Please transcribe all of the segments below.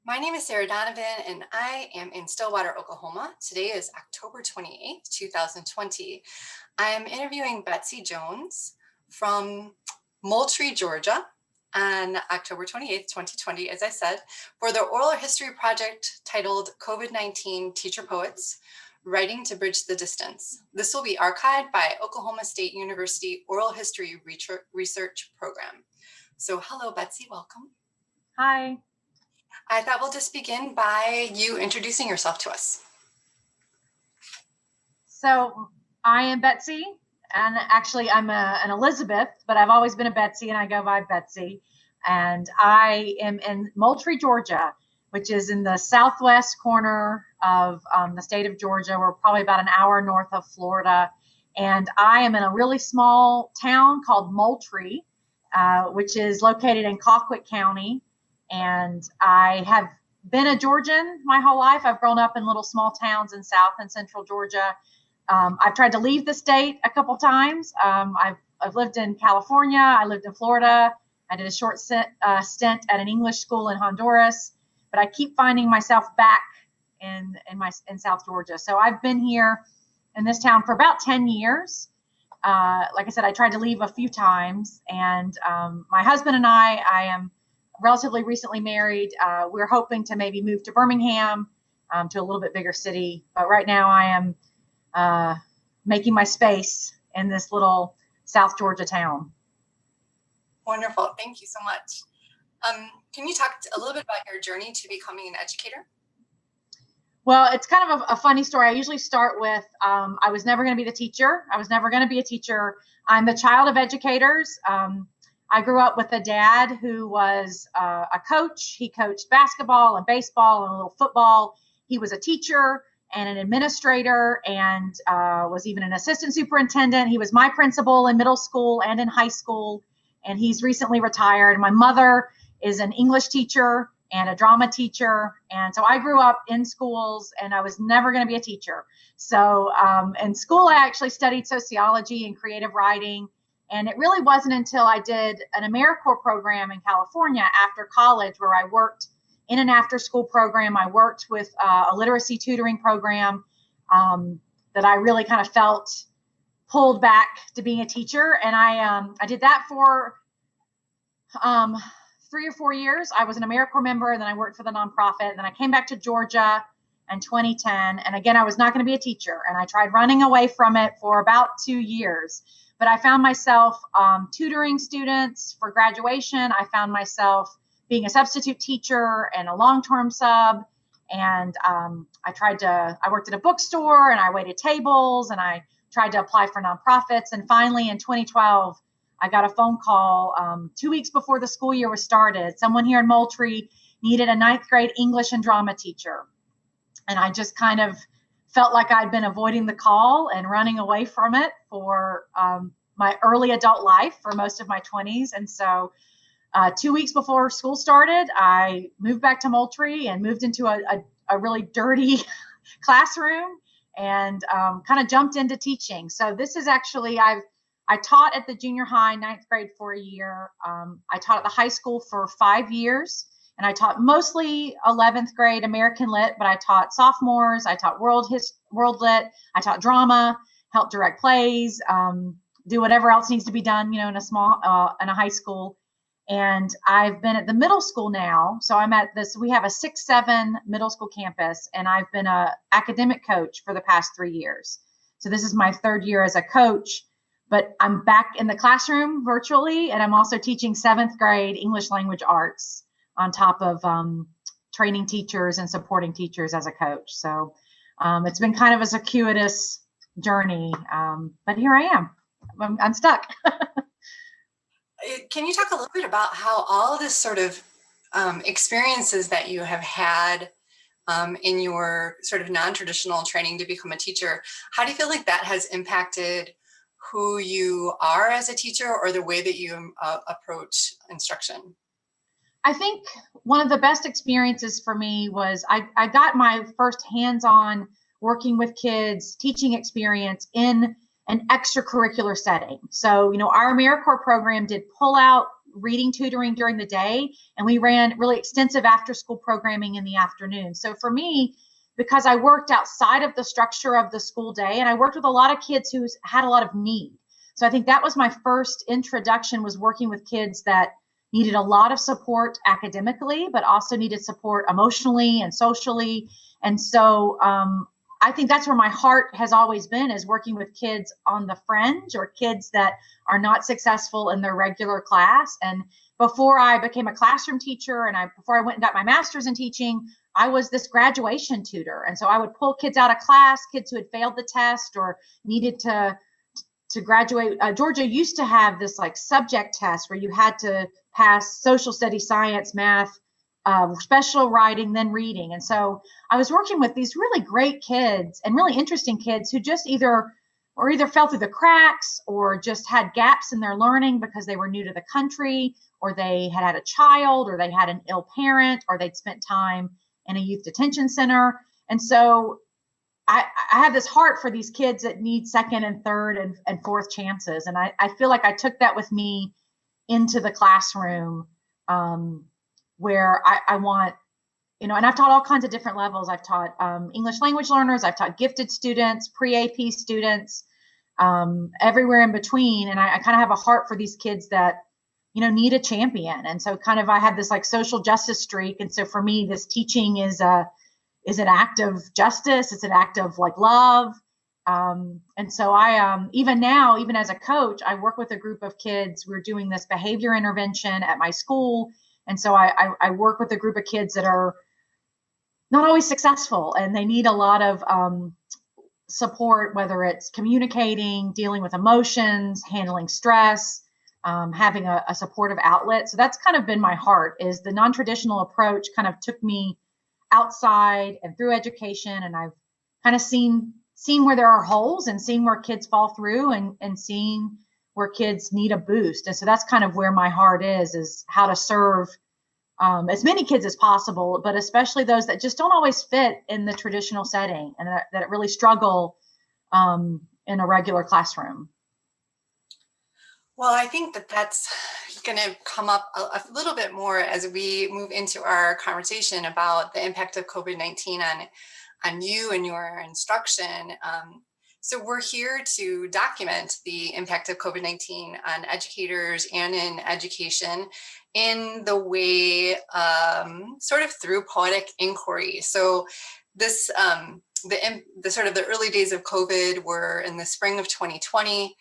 My name is Sarah Donovan, and I am in Stillwater, Oklahoma. Today is October 28th, 2020. I am interviewing Betsy Jones from Moultrie, Georgia on October 28th, 2020, as I said, for their oral history project titled COVID-19 Teacher Poets, Writing to Bridge the Distance. This will be archived by Oklahoma State University Oral History Research Program. So hello, Betsy, welcome. Hi. I thought we'll just begin by you introducing yourself to us. So I am Betsy, and actually I'm an Elizabeth, but I've always been a Betsy, and I go by Betsy. And I am in Moultrie, Georgia, which is in the southwest corner of the state of Georgia. We're probably about an hour north of Florida. And I am in a really small town called Moultrie, which is located in Colquitt County. And I have been a Georgian my whole life. I've grown up in little small towns in South and Central Georgia. I've tried to leave the state a couple times. I've lived in California. I lived in Florida. I did a short stint at an English school in Honduras, but I keep finding myself back in South Georgia. So I've been here in this town for about 10 years. Like I said, I tried to leave a few times, and my husband and I am relatively recently married. We're hoping to maybe move to Birmingham, to a little bit bigger city. But right now I am making my space in this little South Georgia town. Wonderful. Thank you so much. Can you talk a little bit about your journey to becoming an educator? Well, it's kind of a funny story. I usually start with, I was never going to be the teacher. I was never going to be a teacher. I'm the child of educators. I grew up with a dad who was a coach. He coached basketball and baseball and a little football. He was a teacher and an administrator and was even an assistant superintendent. He was my principal in middle school and in high school, and he's recently retired. My mother is an English teacher and a drama teacher, and so I grew up in schools, and I was never going to be a teacher. So in school, I actually studied sociology and creative writing. And it really wasn't until I did an AmeriCorps program in California after college, where I worked in an after-school program. I worked with a literacy tutoring program, that I really kind of felt pulled back to being a teacher. And I did that for 3 or 4 years. I was an AmeriCorps member, and then I worked for the nonprofit. And then I came back to Georgia in 2010. And again, I was not going to be a teacher. And I tried running away from it for about 2 years. But I found myself tutoring students for graduation. I found myself being a substitute teacher and a long-term sub. And I worked at a bookstore, and I waited tables, and I tried to apply for nonprofits. And finally, in 2012, I got a phone call 2 weeks before the school year was started. Someone here in Moultrie needed a 9th grade English and drama teacher. And I just kind of felt like I'd been avoiding the call and running away from it for my early adult life, for most of my 20s. And so 2 weeks before school started, I moved back to Moultrie and moved into a really dirty classroom and kind of jumped into teaching. So this is actually, I taught at the junior high 9th grade for a year. I taught at the high school for 5 years. And I taught mostly 11th grade American Lit, but I taught sophomores, I taught world lit, I taught drama, helped direct plays, do whatever else needs to be done, in a high school. And I've been at the middle school now. So we have a 6-7 middle school campus, and I've been a academic coach for the past 3 years. So this is my 3rd year as a coach, but I'm back in the classroom virtually, and I'm also teaching 7th grade English language arts on top of training teachers and supporting teachers as a coach. So it's been kind of a circuitous journey, but here I am. I'm stuck. Can you talk a little bit about how all of this sort of experiences that you have had in your sort of non-traditional training to become a teacher, how do you feel like that has impacted who you are as a teacher or the way that you approach instruction? I think one of the best experiences for me was I got my first hands-on working with kids teaching experience in an extracurricular setting. So, our AmeriCorps program did pull-out reading tutoring during the day, and we ran really extensive after school programming in the afternoon. So for me, because I worked outside of the structure of the school day, and I worked with a lot of kids who had a lot of need. So I think that was my first introduction, was working with kids that needed a lot of support academically, but also needed support emotionally and socially. And so I think that's where my heart has always been, is working with kids on the fringe, or kids that are not successful in their regular class. And before I became a classroom teacher, and before I went and got my master's in teaching, I was this graduation tutor. And so I would pull kids out of class, kids who had failed the test or needed to graduate. Georgia used to have this like subject test where you had to pass social studies, science, math, special writing, then reading. And so I was working with these really great kids and really interesting kids who just either fell through the cracks, or just had gaps in their learning because they were new to the country, or they had a child, or they had an ill parent, or they'd spent time in a youth detention center. And so I have this heart for these kids that need second and third and fourth chances. And I feel like I took that with me into the classroom, where I want, and I've taught all kinds of different levels. I've taught English language learners, I've taught gifted students, pre-AP students, everywhere in between. And I kind of have a heart for these kids that, need a champion. And so kind of I have this like social justice streak. And so for me, this teaching is an act of justice. It's an act of like love. And so I, even now, even as a coach, I work with a group of kids. We're doing this behavior intervention at my school. And so I work with a group of kids that are not always successful, and they need a lot of support, whether it's communicating, dealing with emotions, handling stress, having a supportive outlet. So that's kind of been my heart, is the non-traditional approach kind of took me outside and through education. And I've kind of seen where there are holes, and seeing where kids fall through, and seeing where kids need a boost. And so that's kind of where my heart is how to serve as many kids as possible, but especially those that just don't always fit in the traditional setting, and that really struggle in a regular classroom. Well, I think that's going to come up a little bit more as we move into our conversation about the impact of COVID-19 on you and your instruction. So we're here to document the impact of COVID-19 on educators and in education in the way, sort of through poetic inquiry. So this, the sort of the early days of COVID were in the spring of 2020.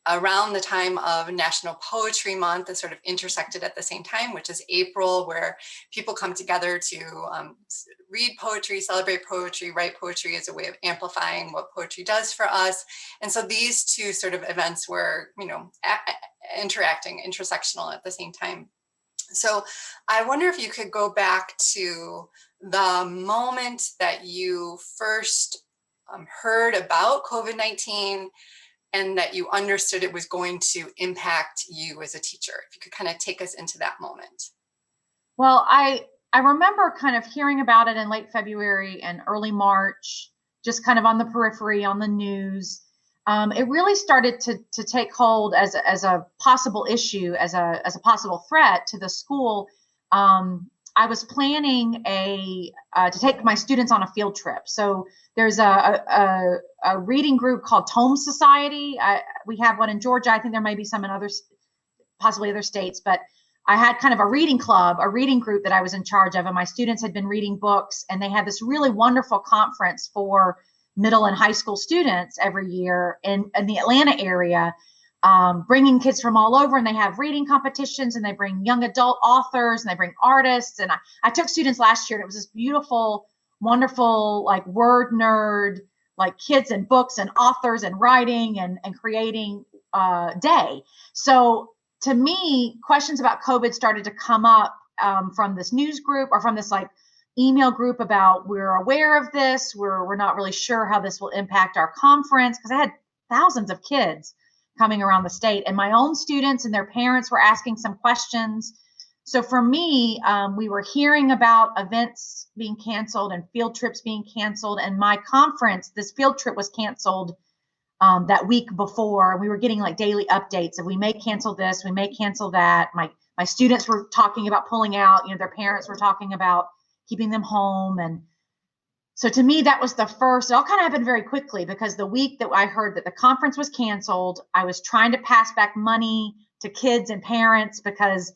Around the time of National Poetry Month, that sort of intersected at the same time, which is April, where people come together to read poetry, celebrate poetry, write poetry as a way of amplifying what poetry does for us. And so these two sort of events were, interacting, intersectional at the same time. So I wonder if you could go back to the moment that you first heard about COVID-19, and that you understood it was going to impact you as a teacher. If you could kind of take us into that moment. Well, I remember kind of hearing about it in late February and early March, just kind of on the periphery, on the news. It really started to take hold as a possible issue, as a possible threat to the school. I was planning to take my students on a field trip. So there's a reading group called Tome Society. We have one in Georgia. I think there may be some in possibly other states, but I had kind of a reading club, a reading group that I was in charge of, and my students had been reading books, and they had this really wonderful conference for middle and high school students every year in the Atlanta area, bringing kids from all over, and they have reading competitions, and they bring young adult authors, and they bring artists. And I took students last year, and it was this beautiful, wonderful, like word nerd, like kids and books and authors and writing and creating day. So to me, questions about COVID started to come up from this news group, or from this like email group about, we're aware of this, we're not really sure how this will impact our conference, because I had thousands of kids coming around the state, and my own students and their parents were asking some questions. So for me, we were hearing about events being canceled and field trips being canceled, and my conference, this field trip was canceled that week before. We were getting like daily updates of we may cancel this, we may cancel that. My students were talking about pulling out, their parents were talking about keeping them home. And so to me, that was the first. It all kind of happened very quickly, because the week that I heard that the conference was canceled, I was trying to pass back money to kids and parents because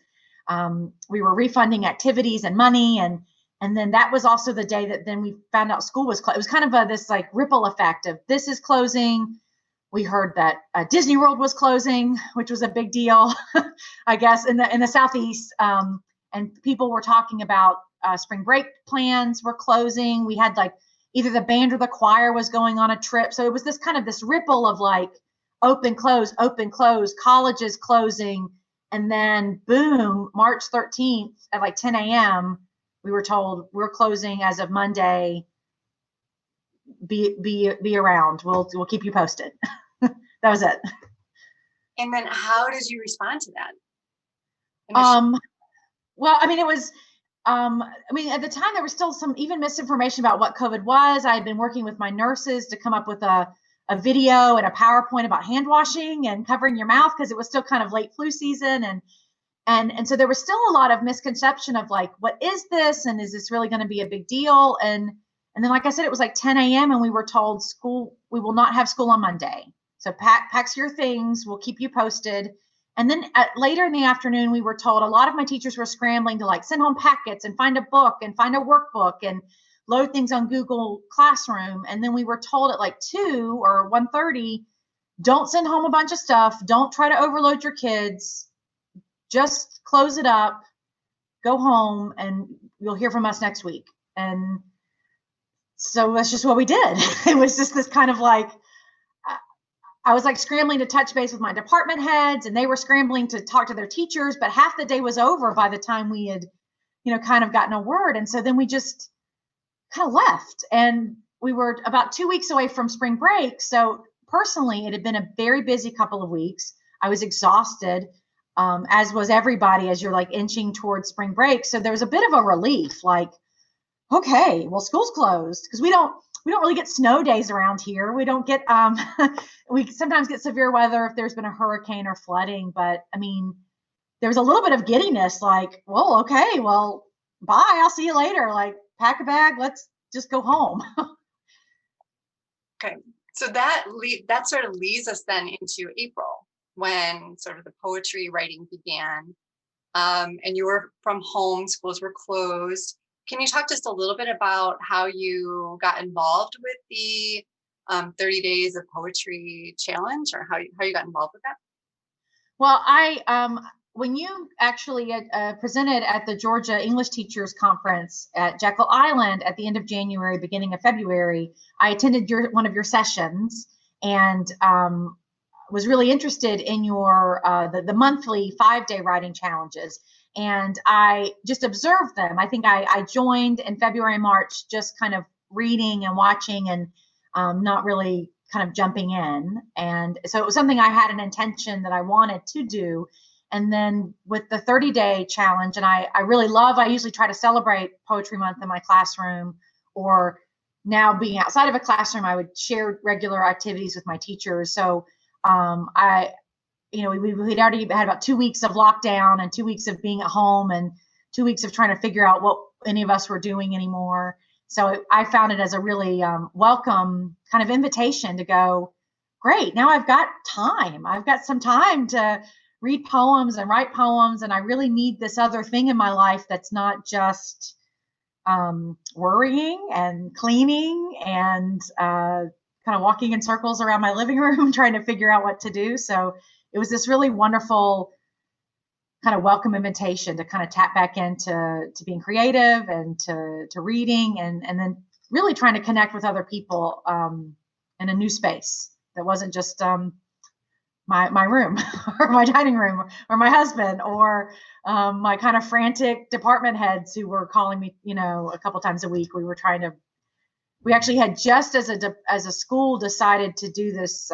we were refunding activities and money. And then that was also the day that then we found out school was closed. It was kind of this like ripple effect of this is closing. We heard that Disney World was closing, which was a big deal, I guess, in the Southeast. And people were talking about spring break plans were closing. We had like either the band or the choir was going on a trip. So it was this kind of this ripple of like open, close, colleges closing. And then boom, March 13th at like 10 a.m., we were told we're closing as of Monday. Be around. We'll keep you posted. That was it. And then how did you respond to that? Well, I mean, it was, at the time there was still some even misinformation about what COVID was. I had been working with my nurses to come up with a video and a PowerPoint about hand washing and covering your mouth, because it was still kind of late flu season. And so there was still a lot of misconception of like, what is this? And is this really going to be a big deal? And then, like I said, it was like 10 a.m. and we were told we will not have school on Monday. So pack your things. We'll keep you posted. And then later in the afternoon, we were told a lot of my teachers were scrambling to like send home packets and find a book and find a workbook and load things on Google Classroom. And then we were told at like 2 or 1:30, don't send home a bunch of stuff. Don't try to overload your kids. Just close it up, go home, and you'll hear from us next week. And so that's just what we did. It was just this kind of like, I was like scrambling to touch base with my department heads, and they were scrambling to talk to their teachers, but half the day was over by the time we had, kind of gotten a word. And so then we just kind of left, and we were about 2 weeks away from spring break. So personally, it had been a very busy couple of weeks. I was exhausted, as was everybody, as you're like inching towards spring break. So there was a bit of a relief, like, okay, well, school's closed, because we don't really get snow days around here. We don't get, we sometimes get severe weather if there's been a hurricane or flooding. But I mean, there was a little bit of giddiness, like, well, okay, well, bye, I'll see you later. Like, pack a bag, let's just go home. Okay, so that sort of leads us then into April, when sort of the poetry writing began, and you were from home, schools were closed. Can you talk just a little bit about how you got involved with the 30 Days of Poetry Challenge, or how you got involved with that? Well, when you actually presented at the Georgia English Teachers Conference at Jekyll Island at the end of January, beginning of February, I attended one of your sessions, and was really interested in your the monthly 5-day writing challenges. And I just observed them. I think I joined in February and March, just kind of reading and watching, and not really kind of jumping in. And so it was something I had an intention that I wanted to do. And then with the 30-day challenge, and I really love, I usually try to celebrate Poetry Month in my classroom, or now being outside of a classroom, I would share regular activities with my teachers. So we'd already had about 2 weeks of lockdown and 2 weeks of being at home and 2 weeks of trying to figure out what any of us were doing anymore. So I found it as a really welcome kind of invitation to go, great, now I've got time. I've got some time to read poems and write poems, and I really need this other thing in my life that's not just worrying and cleaning and kind of walking in circles around my living room trying to figure out what to do. So it was this really wonderful kind of welcome invitation to kind of tap back into being creative and to reading, and then really trying to connect with other people in a new space that wasn't just my room or my dining room or my husband or my kind of frantic department heads who were calling me, a couple times a week. We actually had just as a school decided to do this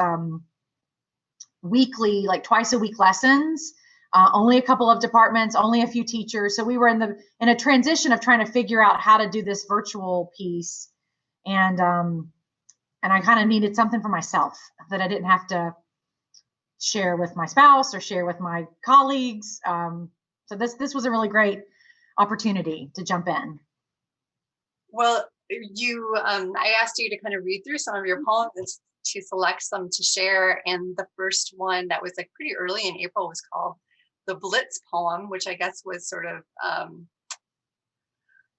weekly, like twice a week lessons, only a couple of departments, only a few teachers. So we were in a transition of trying to figure out how to do this virtual piece. And and I kind of needed something for myself that I didn't have to share with my spouse or share with my colleagues. So this was a really great opportunity to jump in. Well, I asked you to kind of read through some of your poems and to select some to share. And the first one that was like pretty early in April was called the Blitz poem, which I guess was sort of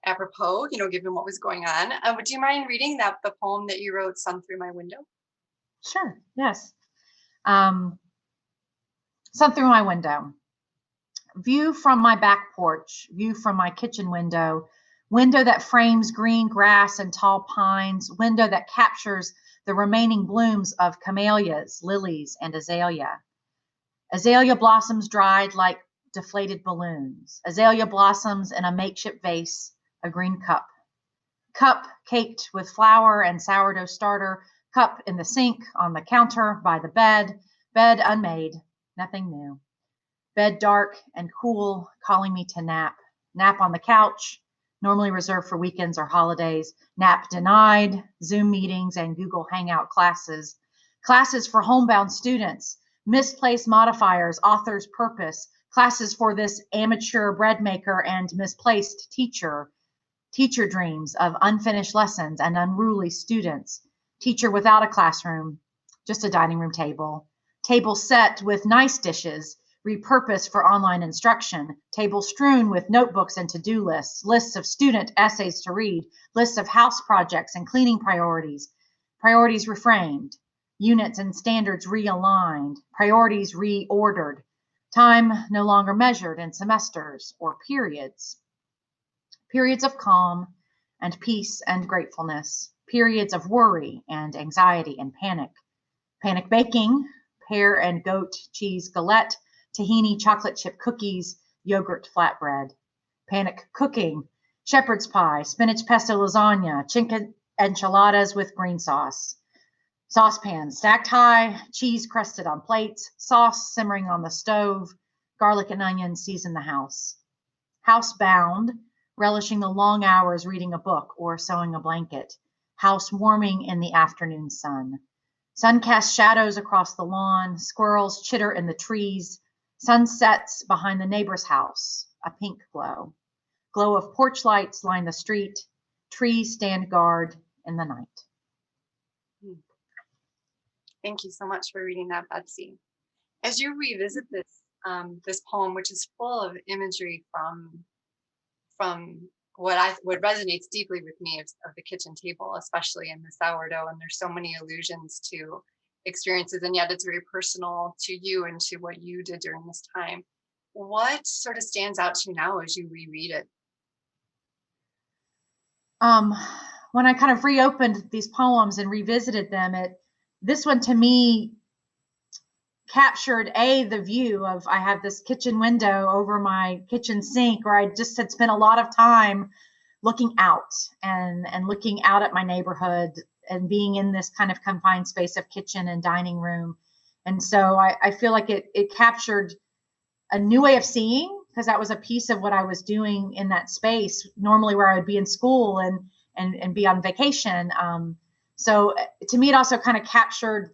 apropos, given what was going on. Would you mind reading the poem that you wrote, Sun Through My Window? Sure, yes. Sun through my window. View from my back porch, view from my kitchen window, window that frames green grass and tall pines, window that captures the remaining blooms of camellias, lilies, and azalea. Azalea blossoms dried like deflated balloons. Azalea blossoms in a makeshift vase, a green cup. Cup caked with flour and sourdough starter, cup in the sink, on the counter, by the bed, bed unmade, nothing new. Bed dark and cool, calling me to nap. Nap on the couch, normally reserved for weekends or holidays. Nap denied, Zoom meetings and Google Hangout classes. Classes for homebound students, misplaced modifiers, author's purpose. Classes for this amateur bread maker and misplaced teacher. Teacher dreams of unfinished lessons and unruly students. Teacher without a classroom, just a dining room table. Table set with nice dishes, repurposed for online instruction. Table strewn with notebooks and to-do lists, lists of student essays to read, lists of house projects and cleaning priorities. Priorities reframed, units and standards realigned, priorities reordered. Time no longer measured in semesters or periods. Periods of calm and peace and gratefulness. Periods of worry and anxiety and panic. Panic baking, pear and goat cheese galette, tahini chocolate chip cookies, yogurt flatbread. Panic cooking, shepherd's pie, spinach pesto lasagna, chicken enchiladas with green sauce. Saucepan stacked high, cheese crusted on plates, sauce simmering on the stove, garlic and onions season the house. Housebound, relishing the long hours reading a book or sewing a blanket. House warming in the afternoon sun. Sun casts shadows across the lawn, squirrels chitter in the trees. Sun sets behind the neighbor's house, a pink glow. Glow of porch lights line the street. Trees stand guard in the night. Thank you so much for reading that, Betsy. As you revisit this poem, which is full of imagery from what resonates deeply with me of the kitchen table, especially in the sourdough, and there's so many allusions to experiences, and yet it's very personal to you and to what you did during this time. What sort of stands out to you now as you reread it? When I kind of reopened these poems and revisited them, this one to me captured the view of, I have this kitchen window over my kitchen sink where I just had spent a lot of time looking out and looking out at my neighborhood and being in this kind of confined space of kitchen and dining room. And so I feel like it captured a new way of seeing, because that was a piece of what I was doing in that space, normally where I would be in school and be on vacation. So to me, it also kind of captured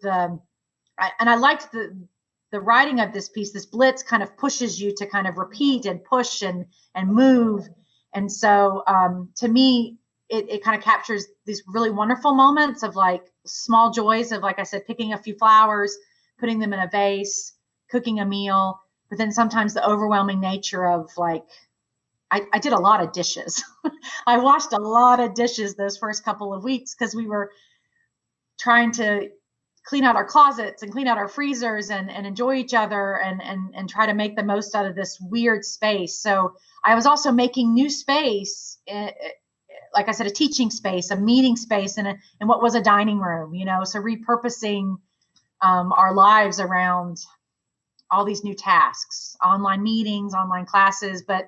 and I liked the writing of this piece. This blitz kind of pushes you to kind of repeat and push and move. And so to me, it kind of captures these really wonderful moments of like small joys of, like I said, picking a few flowers, putting them in a vase, cooking a meal, but then sometimes the overwhelming nature of like, I did a lot of dishes. I washed a lot of dishes those first couple of weeks because we were trying to clean out our closets and clean out our freezers and enjoy each other and try to make the most out of this weird space. So I was also making new space, like I said, a teaching space, a meeting space, and what was a dining room, so repurposing our lives around all these new tasks, online meetings, online classes, but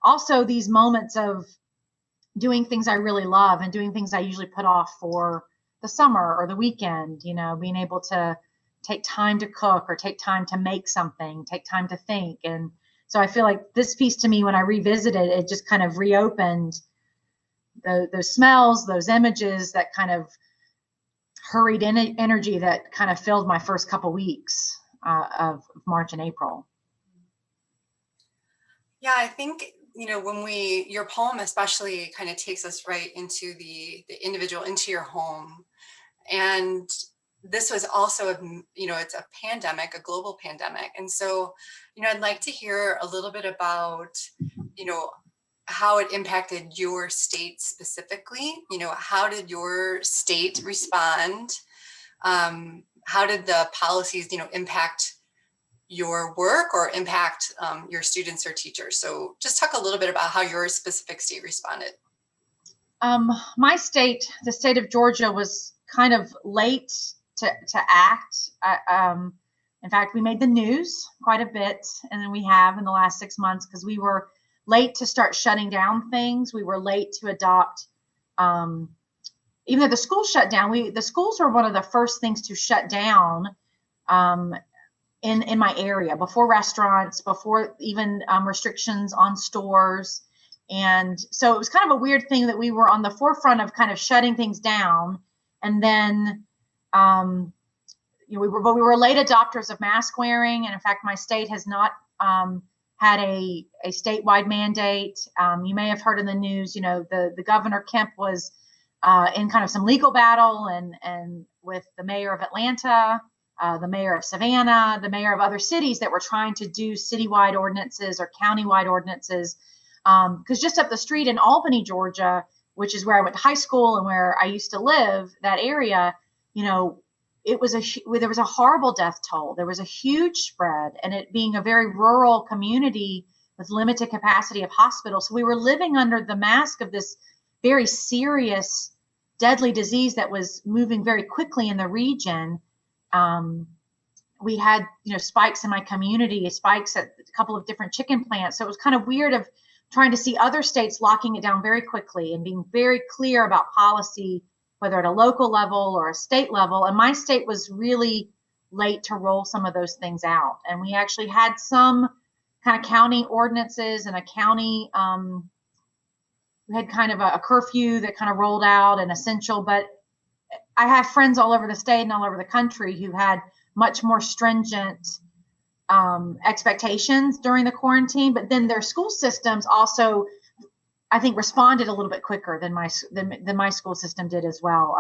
also these moments of doing things I really love and doing things I usually put off for the summer or the weekend, being able to take time to cook or take time to make something, take time to think. And so I feel like this piece to me, when I revisited it, just kind of reopened those smells, those images that kind of hurried energy that kind of filled my first couple weeks of March and April. Yeah, I think, when your poem especially kind of takes us right into the individual, into your home. And this was also, it's a pandemic, a global pandemic. And so, I'd like to hear a little bit about, how it impacted your state specifically. How did your state respond? How did the policies, impact your work or impact your students or teachers? So just talk a little bit about how your specific state responded. My state, the state of Georgia, was kind of late to act. In fact, we made the news quite a bit, and then we have in the last 6 months, because we were late to start shutting down things. We were late to adopt, even though the schools shut down, the schools were one of the first things to shut down in my area, before restaurants, before even restrictions on stores. And so it was kind of a weird thing that we were on the forefront of kind of shutting things down. And then, we were late adopters of mask wearing. And in fact, my state has not had a statewide mandate. You may have heard in the news, the Governor Kemp was in kind of some legal battle and with the mayor of Atlanta, the mayor of Savannah, the mayor of other cities that were trying to do citywide ordinances or countywide ordinances. Because just up the street in Albany, Georgia, which is where I went to high school and where I used to live, that area, there was a horrible death toll. There was a huge spread, and it being a very rural community with limited capacity of hospitals. So we were living under the mask of this very serious, deadly disease that was moving very quickly in the region. We had, spikes in my community, spikes at a couple of different chicken plants. So it was kind of weird of trying to see other states locking it down very quickly and being very clear about policy, whether at a local level or a state level. And my state was really late to roll some of those things out. And we actually had some kind of county ordinances and a county, we had kind of a curfew that kind of rolled out and essential, but I have friends all over the state and all over the country who had much more stringent expectations during the quarantine, but then their school systems also, I think, responded a little bit quicker than my school system did as well.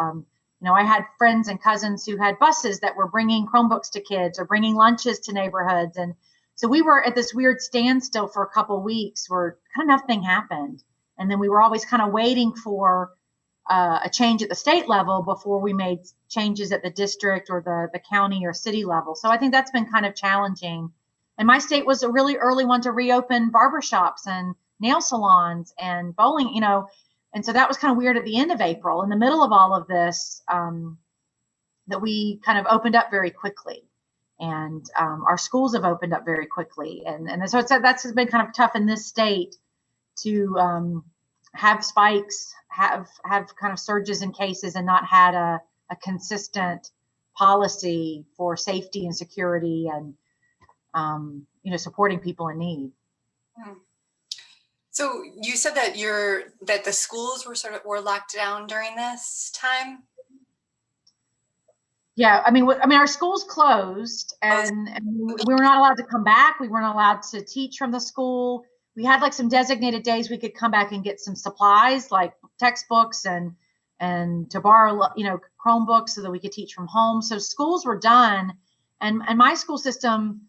I had friends and cousins who had buses that were bringing Chromebooks to kids or bringing lunches to neighborhoods. And so we were at this weird standstill for a couple of weeks where kind of nothing happened. And then we were always kind of waiting for a change at the state level before we made changes at the district or the county or city level. So I think that's been kind of challenging. And my state was a really early one to reopen barbershops and nail salons and bowling, and so that was kind of weird at the end of April, in the middle of all of this, that we kind of opened up very quickly. And our schools have opened up very quickly. And so that's been kind of tough in this state to have spikes, have kind of surges in cases and not had a consistent policy for safety and security and, supporting people in need. So you said that the schools were locked down during this time? Yeah, I mean, our schools closed, and we were not allowed to come back. We weren't allowed to teach from the school. We had like some designated days we could come back and get some supplies like textbooks and to borrow, Chromebooks so that we could teach from home. So schools were done, and my school system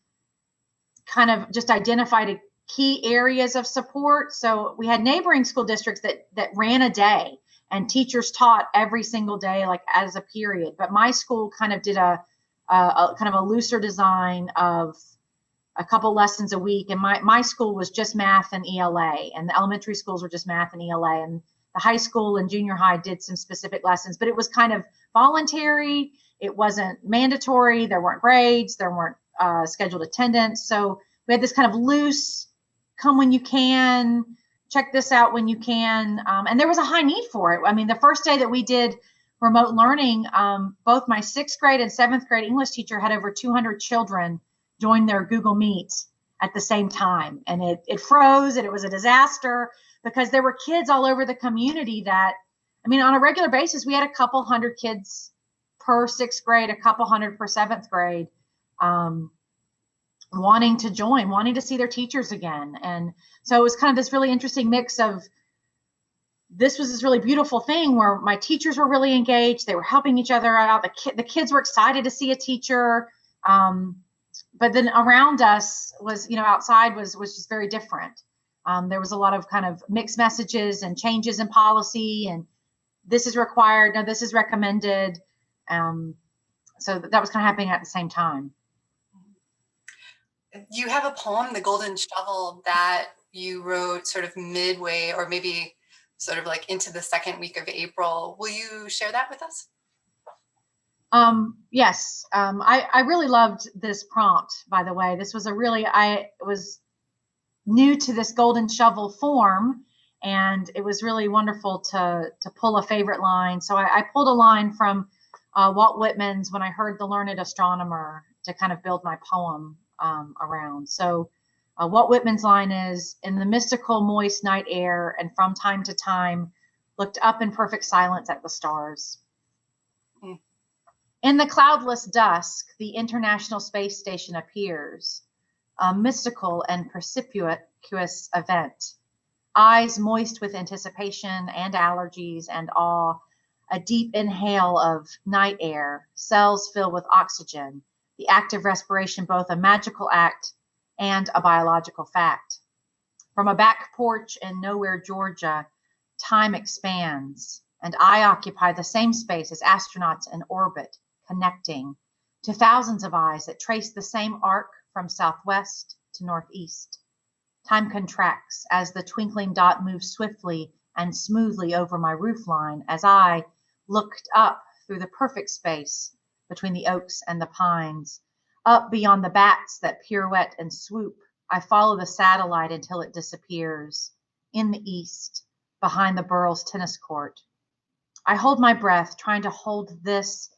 kind of just identified key areas of support. So we had neighboring school districts that ran a day and teachers taught every single day, like as a period. But my school kind of did a kind of a looser design of a couple lessons a week. And my school was just math and ELA, and the elementary schools were just math and ELA. And the high school and junior high did some specific lessons, but it was kind of voluntary. It wasn't mandatory. There weren't grades. There weren't scheduled attendance. So we had this kind of loose, come when you can, check this out when you can. And there was a high need for it. I mean, the first day that we did remote learning, both my 6th grade and 7th grade English teacher had over 200 children join their Google Meet at the same time. And it froze, and it was a disaster because there were kids all over the community that, I mean, on a regular basis, we had a couple hundred kids per sixth grade, a couple hundred per seventh grade, wanting to join, wanting to see their teachers again. And so it was kind of this really interesting mix of, this was this really beautiful thing where my teachers were really engaged. They were helping each other out. The kids were excited to see a teacher. But then around us was, outside was just very different. There was a lot of kind of mixed messages and changes in policy, and this is required, no, this is recommended. So that was kind of happening at the same time. You have a poem, The Golden Shovel, that you wrote sort of midway, or maybe sort of like into the second week of April. Will you share that with us? Yes. I really loved this prompt, by the way. This was I was new to this golden shovel form, and it was really wonderful to pull a favorite line. So I pulled a line from Walt Whitman's When I Heard the Learned Astronomer to kind of build my poem around. So Walt Whitman's line is, in the mystical moist night air, and from time to time looked up in perfect silence at the stars. Mm. In the cloudless dusk, the International Space Station appears, a mystical and precipitous event. Eyes moist with anticipation and allergies and awe, a deep inhale of night air, cells filled with oxygen, the act of respiration both a magical act and a biological fact. From a back porch in nowhere, Georgia, time expands, and I occupy the same space as astronauts in orbit, connecting to thousands of eyes that trace the same arc from southwest to northeast. Time contracts as the twinkling dot moves swiftly and smoothly over my roofline as I looked up through the perfect space between the oaks and the pines. Up beyond the bats that pirouette and swoop, I follow the satellite until it disappears in the east, behind the Burles tennis court. I hold my breath, trying to hold this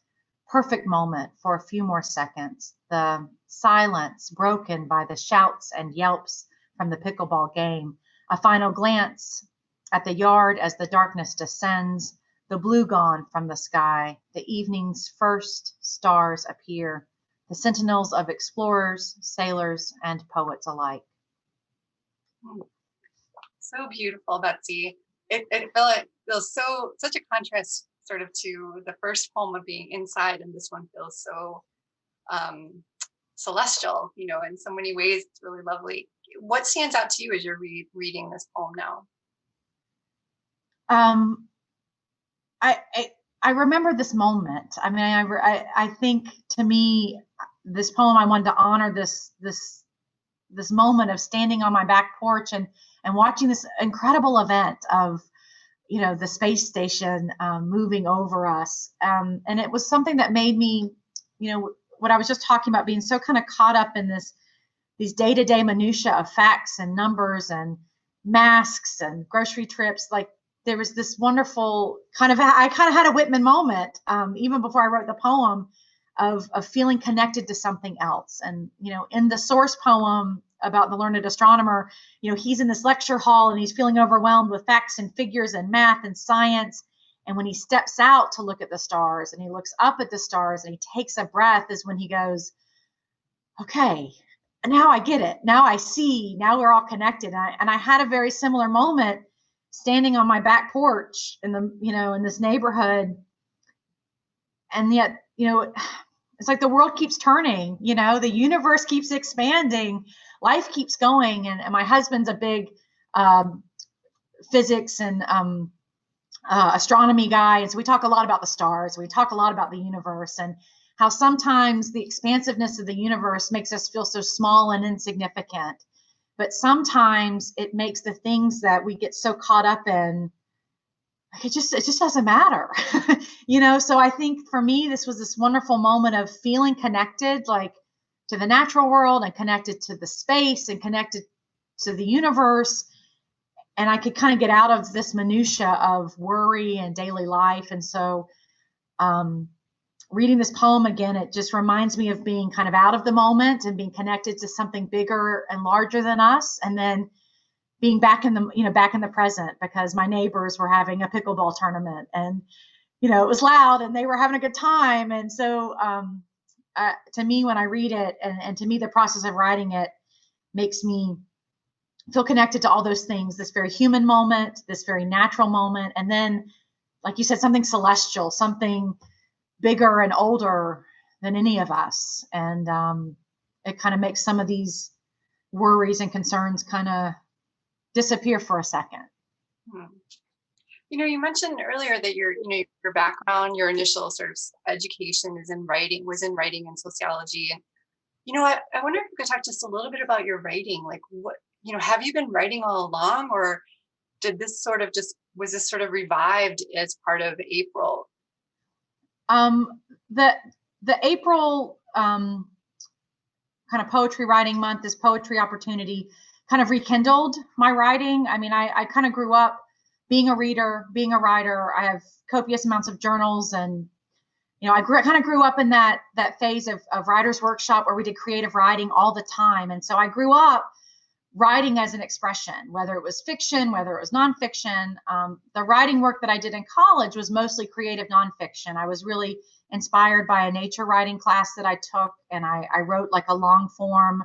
perfect moment for a few more seconds, the silence broken by the shouts and yelps from the pickleball game, a final glance at the yard as the darkness descends, the blue gone from the sky, the evening's first stars appear, the sentinels of explorers, sailors, and poets alike. So beautiful, Betsy. It feels such a contrast sort of to the first poem of being inside, and this one feels so celestial, in so many ways. It's really lovely. What stands out to you as you're reading this poem now? I remember this moment. I mean, I think, to me, this poem, I wanted to honor this moment of standing on my back porch and watching this incredible event of, the space station moving over us. And it was something that made me, what I was just talking about, being so kind of caught up in these day-to-day minutia of facts and numbers and masks and grocery trips. Like, there was this wonderful I kind of had a Whitman moment, even before I wrote the poem, of feeling connected to something else. And, in the source poem about the learned astronomer, he's in this lecture hall and he's feeling overwhelmed with facts and figures and math and science. And when he steps out to look at the stars and he looks up at the stars and he takes a breath, is when he goes, okay, now I get it. Now I see, now we're all connected. And I had a very similar moment standing on my back porch in this neighborhood. And yet, it's like the world keeps turning, the universe keeps expanding, life keeps going. And my husband's a big physics and astronomy guy. And so we talk a lot about the stars. We talk a lot about the universe, and how sometimes the expansiveness of the universe makes us feel so small and insignificant. But sometimes it makes the things that we get so caught up in, it just doesn't matter. So I think for me, this was this wonderful moment of feeling connected, like, to the natural world, and connected to the space, and connected to the universe. And I could kind of get out of this minutia of worry and daily life. And so reading this poem again, it just reminds me of being kind of out of the moment and being connected to something bigger and larger than us. And then being back in the present, because my neighbors were having a pickleball tournament, and it was loud and they were having a good time. And so to me, when I read it, and to me, the process of writing it makes me feel connected to all those things, this very human moment, this very natural moment. And then, like you said, something celestial, something bigger and older than any of us. And it kind of makes some of these worries and concerns kind of disappear for a second. You mentioned earlier that your background, your initial sort of education was in writing and sociology. And I wonder if you could talk just a little bit about your writing. Like, what have you been writing all along, or was this sort of revived as part of April? The April kind of poetry writing month, this poetry opportunity, kind of rekindled my writing. I mean, I kind of grew up being a reader, being a writer. I have copious amounts of journals, and I kind of grew up in that phase of writer's workshop where we did creative writing all the time. And so I grew up writing as an expression, whether it was fiction, whether it was nonfiction. The writing work that I did in college was mostly creative nonfiction. I was really inspired by a nature writing class that I took, and I wrote like a long form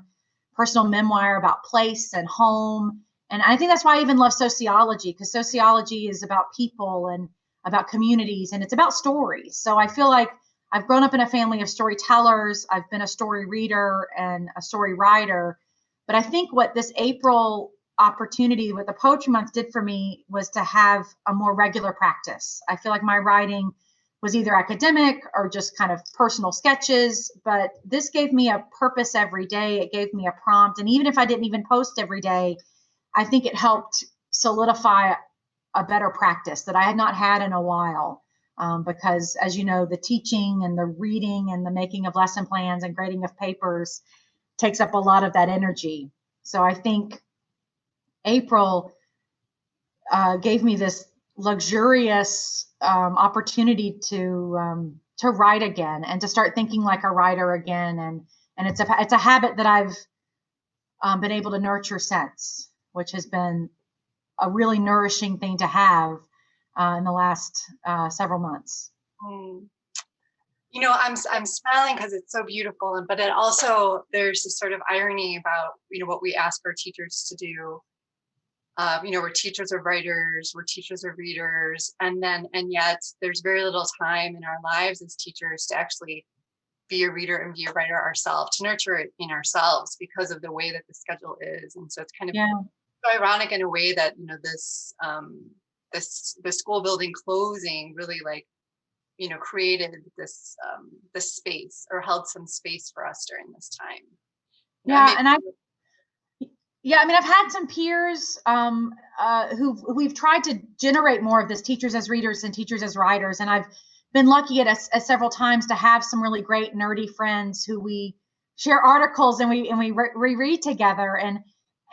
personal memoir about place and home. And I think that's why I even love sociology, because sociology is about people and about communities, and it's about stories. So I feel like I've grown up in a family of storytellers. I've been a story reader and a story writer. But I think what this April opportunity with the Poetry Month did for me was to have a more regular practice. I feel like my writing was either academic or just kind of personal sketches, but this gave me a purpose every day. It gave me a prompt. And even if I didn't even post every day, I think it helped solidify a better practice that I had not had in a while. Because as you know, the teaching and the reading and the making of lesson plans and grading of papers takes up a lot of that energy. So I think April gave me this luxurious opportunity to write again and to start thinking like a writer again. And it's a habit that I've been able to nurture since, which has been a really nourishing thing to have in the last several months. I'm smiling because it's so beautiful, but it also, there's this sort of irony about what we ask our teachers to do. We're teachers or writers, we're teachers or readers, and yet there's very little time in our lives as teachers to actually be a reader and be a writer ourselves, to nurture it in ourselves because of the way that the schedule is. And so it's kind of so ironic in a way that the school building closing really created this space, or held some space for us during this time. I've had some peers who've tried to generate more of this, teachers as readers and teachers as writers. And I've been lucky at several times to have some really great nerdy friends who we share articles and we reread together. And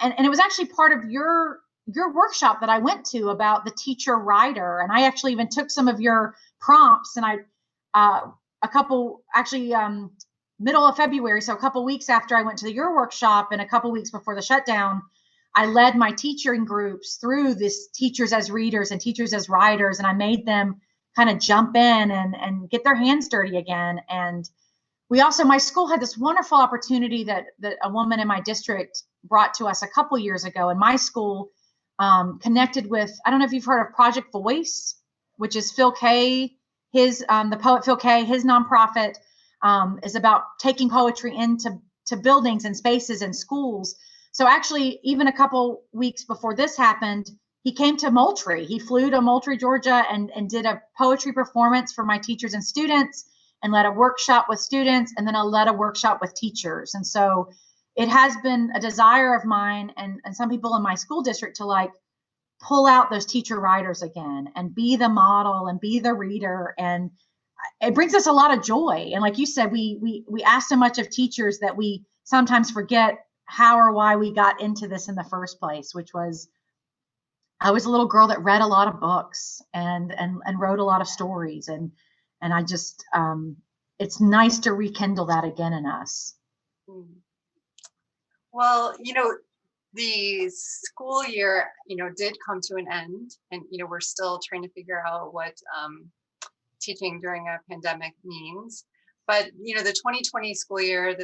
it was actually part of your workshop that I went to about the teacher writer. And I actually even took some of your prompts, and middle of February, so a couple weeks after I went to your workshop and a couple weeks before the shutdown, I led my teaching groups through this teachers as readers and teachers as writers, and I made them kind of jump in and get their hands dirty again. And my school had this wonderful opportunity that a woman in my district brought to us a couple years ago. And my school connected with, I don't know if you've heard of Project Voice, which is Phil Kay, the poet Phil Kay, his nonprofit is about taking poetry into buildings and spaces and schools. So actually, even a couple weeks before this happened, he came to Moultrie. He flew to Moultrie, Georgia, and did a poetry performance for my teachers and students, and led a workshop with students, and then led a workshop with teachers. And so it has been a desire of mine and some people in my school district to pull out those teacher writers again and be the model and be the reader. And it brings us a lot of joy. And like you said, we ask so much of teachers that we sometimes forget how or why we got into this in the first place, which was, I was a little girl that read a lot of books and wrote a lot of stories. And I just, it's nice to rekindle that again in us. Well, the school year, did come to an end, and, we're still trying to figure out what teaching during a pandemic means. But, the 2020 school year,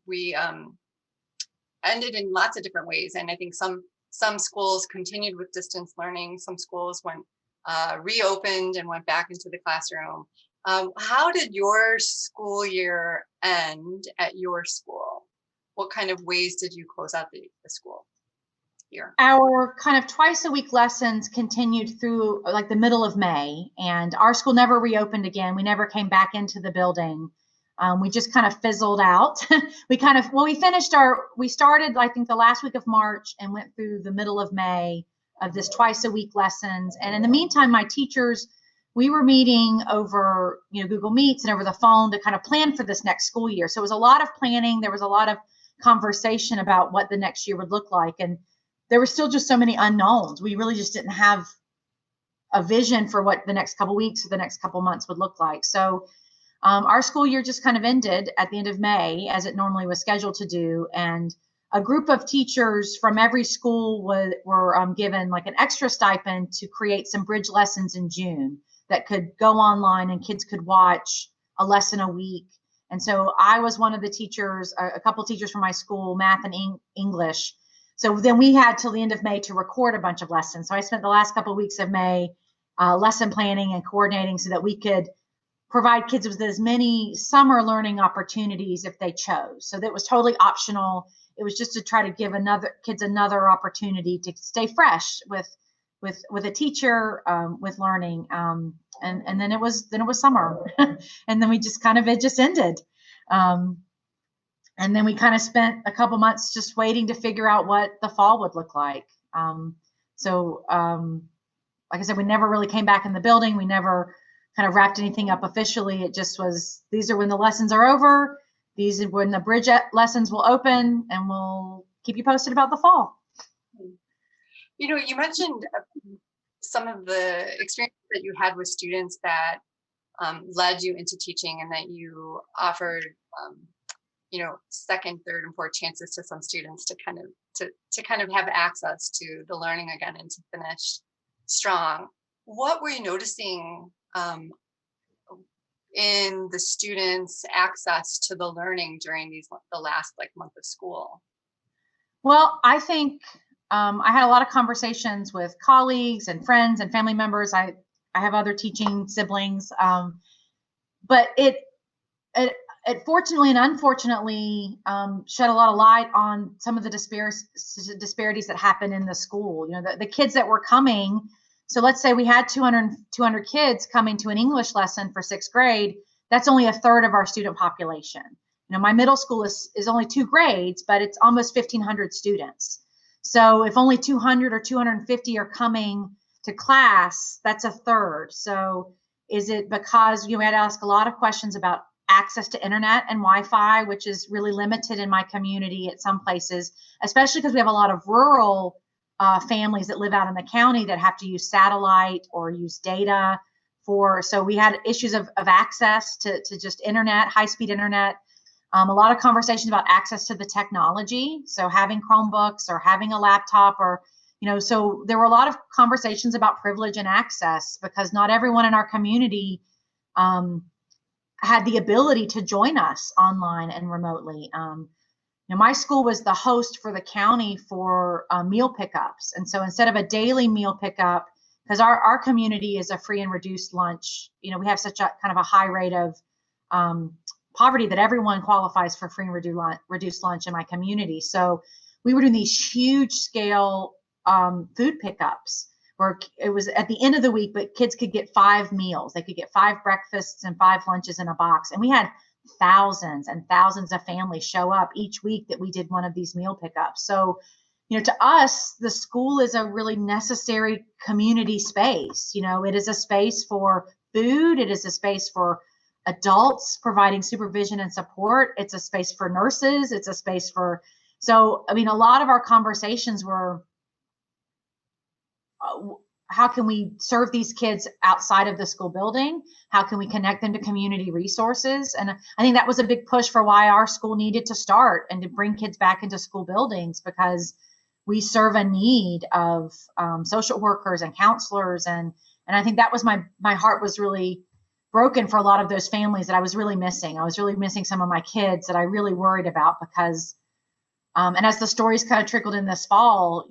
we ended in lots of different ways. And I think some schools continued with distance learning. Some schools reopened and went back into the classroom. How did your school year end at your school? What kind of ways did you close out the school year? Our kind of twice a week lessons continued through like the middle of May, and our school never reopened again. We never came back into the building. We just kind of fizzled out. We started, I think, the last week of March and went through the middle of May of this twice a week lessons. And in the meantime, my teachers, we were meeting over, Google Meets and over the phone to kind of plan for this next school year. So it was a lot of planning. There was a lot of conversation about what the next year would look like. And there were still just so many unknowns. We really just didn't have a vision for what the next couple weeks or the next couple months would look like. So our school year just kind of ended at the end of May, as it normally was scheduled to do. And a group of teachers from every school were given like an extra stipend to create some bridge lessons in June that could go online and kids could watch a lesson a week. And so I was one of the teachers, a couple teachers from my school, math and English. So then we had till the end of May to record a bunch of lessons. So I spent the last couple of weeks of May lesson planning and coordinating so that we could provide kids with as many summer learning opportunities if they chose. So that was totally optional. It was just to try to give kids another opportunity to stay fresh with a teacher, with learning. And then it was summer, and then it just ended. And then we kind of spent a couple months just waiting to figure out what the fall would look like. Like I said, we never really came back in the building. We never kind of wrapped anything up officially. It just was, these are when the lessons are over. These are when the bridge lessons will open, and we'll keep you posted about the fall. You mentioned some of the experiences that you had with students that led you into teaching, and that you offered, second, third, and fourth chances to some students to kind of have access to the learning again and to finish strong. What were you noticing in the students' access to the learning during the last month of school? Well, I think I had a lot of conversations with colleagues and friends and family members. I have other teaching siblings, but it fortunately and unfortunately shed a lot of light on some of the disparities that happen in the school. The kids that were coming. So let's say we had 200 kids coming to an English lesson for sixth grade. That's only a third of our student population. My middle school is only 2 grades, but it's almost 1,500 students. So if only 200 or 250 are coming to class, that's a third. So is it because we had to ask a lot of questions about access to internet and Wi-Fi, which is really limited in my community at some places, especially because we have a lot of rural families that live out in the county that have to use satellite or use data so we had issues of access to just internet, high-speed internet. A lot of conversations about access to the technology. So having Chromebooks or having a laptop so there were a lot of conversations about privilege and access, because not everyone in our community had the ability to join us online and remotely. My school was the host for the county for meal pickups. And so instead of a daily meal pickup, because our community is a free and reduced lunch, we have such a kind of a high rate of poverty that everyone qualifies for free and reduced lunch in my community. So we were doing these huge scale food pickups where it was at the end of the week, but kids could get 5 meals. They could get 5 breakfasts and 5 lunches in a box. And we had thousands and thousands of families show up each week that we did one of these meal pickups. So, to us, the school is a really necessary community space. It is a space for food. It is a space for adults providing supervision and support. It's a space for nurses. It's a space for, a lot of our conversations were, how can we serve these kids outside of the school building? How can we connect them to community resources? And I think that was a big push for why our school needed to start and to bring kids back into school buildings, because we serve a need of social workers and counselors. And I think that was my heart was really broken for a lot of those families that I was really missing. I was really missing some of my kids that I really worried about because, and as the stories kind of trickled in this fall,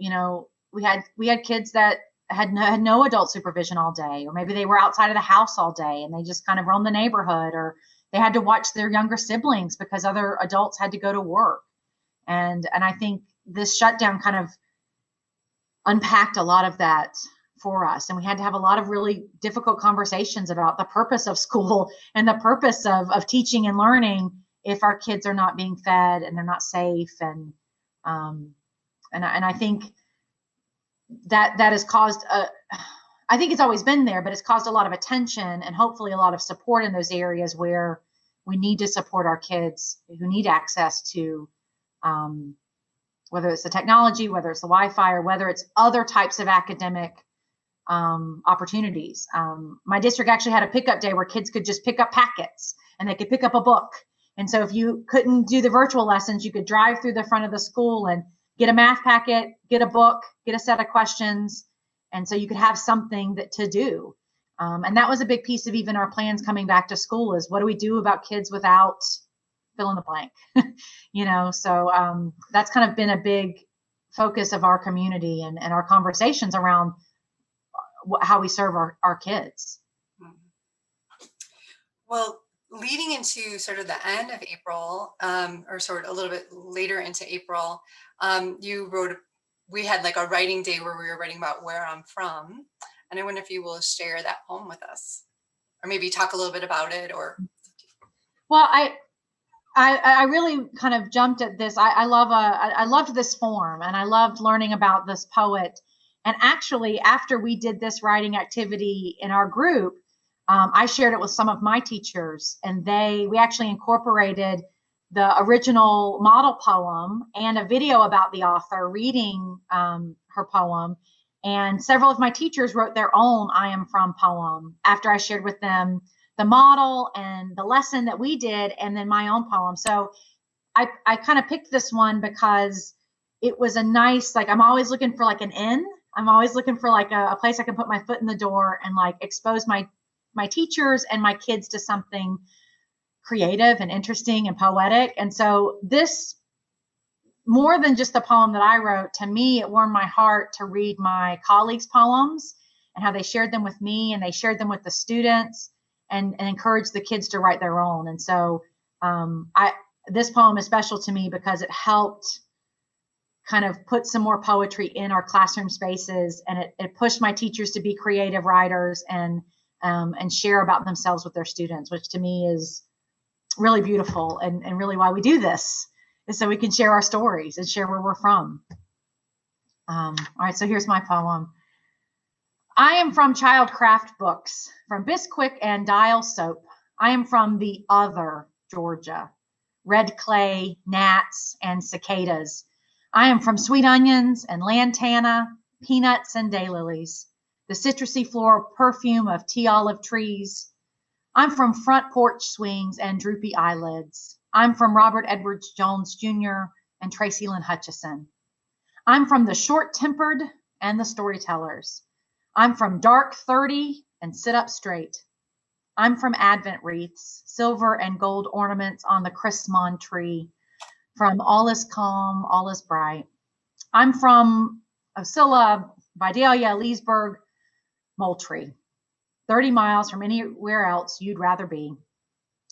we had kids that had no adult supervision all day, or maybe they were outside of the house all day and they just kind of roamed the neighborhood, or they had to watch their younger siblings because other adults had to go to work. And I think this shutdown kind of unpacked a lot of that for us. And we had to have a lot of really difficult conversations about the purpose of school and the purpose of teaching and learning if our kids are not being fed and they're not safe. And I think that has caused I think it's always been there, but it's caused a lot of attention and hopefully a lot of support in those areas where we need to support our kids who need access to whether it's the technology, whether it's the Wi-Fi, or whether it's other types of academic opportunities. My district actually had a pickup day where kids could just pick up packets and they could pick up a book. And so if you couldn't do the virtual lessons, you could drive through the front of the school and get a math packet, get a book, get a set of questions. And so you could have something to do. And that was a big piece of even our plans coming back to school is what do we do about kids without fill in the blank, so that's kind of been a big focus of our community and our conversations around how we serve our kids. Well, leading into sort of the end of April, or sort of a little bit later into April, we had like a writing day where we were writing about where I'm from. And I wonder if you will share that poem with us, or maybe talk a little bit about it, or. Well, I really kind of jumped at this. I loved this form, and I loved learning about this poet. And actually, after we did this writing activity in our group, I shared it with some of my teachers, and we actually incorporated the original model poem and a video about the author reading her poem. And several of my teachers wrote their own I Am From poem after I shared with them the model and the lesson that we did, and then my own poem. So I kind of picked this one because it was a nice, I'm always looking for like an in. I'm always looking for like a place I can put my foot in the door and like expose my teachers and my kids to something creative and interesting and poetic. And so this, more than just the poem that I wrote, to me, it warmed my heart to read my colleagues' poems and how they shared them with me and they shared them with the students. And encourage the kids to write their own. And so this poem is special to me because it helped kind of put some more poetry in our classroom spaces, and it pushed my teachers to be creative writers and share about themselves with their students, which to me is really beautiful and really why we do this, is so we can share our stories and share where we're from. All right, so here's my poem. I am from child craft books, from Bisquick and Dial soap. I am from the other Georgia, red clay, gnats, and cicadas. I am from sweet onions and lantana, peanuts and daylilies, the citrusy floral perfume of tea olive trees. I'm from front porch swings and droopy eyelids. I'm from Robert Edwards Jones Jr. and Tracy Lynn Hutchison. I'm from the short-tempered and the storytellers. I'm from dark 30 and sit up straight. I'm from Advent wreaths, silver and gold ornaments on the Chrismon tree, from all is calm, all is bright. I'm from Osceola, Vidalia, Leesburg, Moultrie, 30 miles from anywhere else you'd rather be.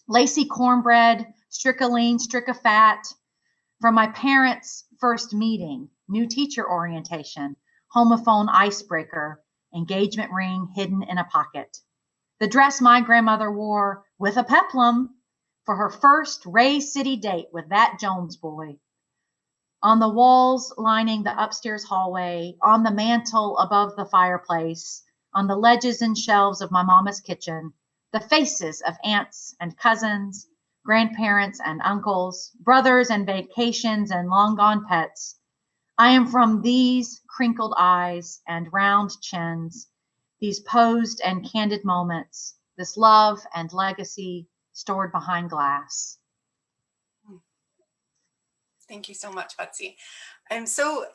Lacy cornbread, stricoline, stricofat, from my parents' first meeting, new teacher orientation, homophone icebreaker, engagement ring hidden in a pocket. The dress my grandmother wore with a peplum for her first Ray City date with that Jones boy. On the walls lining the upstairs hallway, on the mantle above the fireplace, on the ledges and shelves of my mama's kitchen, the faces of aunts and cousins, grandparents and uncles, brothers and vacations and long gone pets. I am from these crinkled eyes and round chins, these posed and candid moments, this love and legacy stored behind glass. Thank you so much, Betsy. I'm so